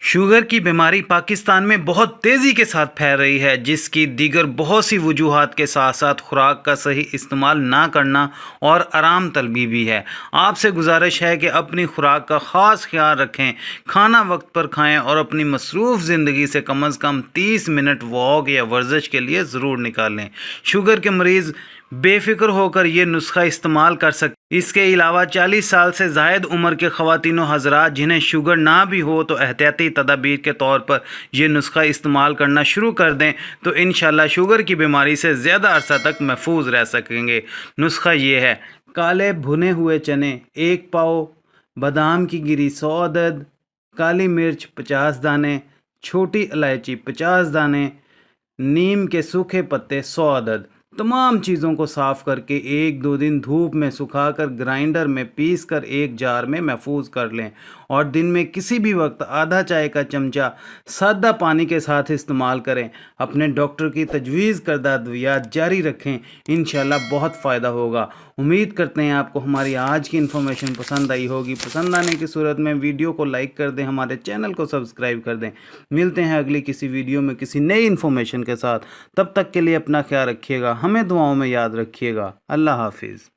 Sugar کی بیماری پاکستان میں بہت تیزی کے ساتھ پھیل رہی ہے، جس کی دیگر بہت سی وجوہات کے ساتھ ساتھ خوراک کا صحیح استعمال نہ کرنا اور آرام طلبی بھی ہے۔ آپ سے گزارش ہے کہ اپنی خوراک کا خاص خیال رکھیں، کھانا وقت پر کھائیں اور اپنی مصروف زندگی سے کم از کم 30 منٹ واک یا ورزش کے لیے ضرور نکالیں۔ شوگر کے مریض بے فکر ہو کر یہ نسخہ استعمال کر سکتے ہیں۔ اس کے علاوہ 40 سال سے زائد عمر کے خواتین و حضرات جنہیں شوگر نہ بھی ہو تو احتیاطی تدابیر کے طور پر یہ نسخہ استعمال کرنا شروع کر دیں تو انشاءاللہ شوگر کی بیماری سے زیادہ عرصہ تک محفوظ رہ سکیں گے۔ نسخہ یہ ہے: کالے بھنے ہوئے چنے 1 پاؤ، بادام کی گری 100 عدد، کالی مرچ 50 دانے، چھوٹی الائچی 50 دانے، نیم کے سوکھے پتے 100 عدد۔ تمام چیزوں کو صاف کر کے 1-2 دن دھوپ میں سکھا کر گرائنڈر میں پیس کر ایک جار میں محفوظ کر لیں اور دن میں کسی بھی وقت آدھا چائے کا چمچہ سادہ پانی کے ساتھ استعمال کریں۔ اپنے ڈاکٹر کی تجویز کردہ ادویات جاری رکھیں، انشاءاللہ بہت فائدہ ہوگا۔ امید کرتے ہیں آپ کو ہماری آج کی انفارمیشن پسند آئی ہوگی۔ پسند آنے کی صورت میں ویڈیو کو لائک کر دیں، ہمارے چینل کو سبسکرائب کر دیں۔ ملتے ہیں اگلی کسی ویڈیو میں کسی نئی انفارمیشن کے ساتھ، تب تک کے لیے اپنا خیال رکھیے گا، ہمیں دعاؤں میں یاد رکھیے گا۔ اللہ حافظ۔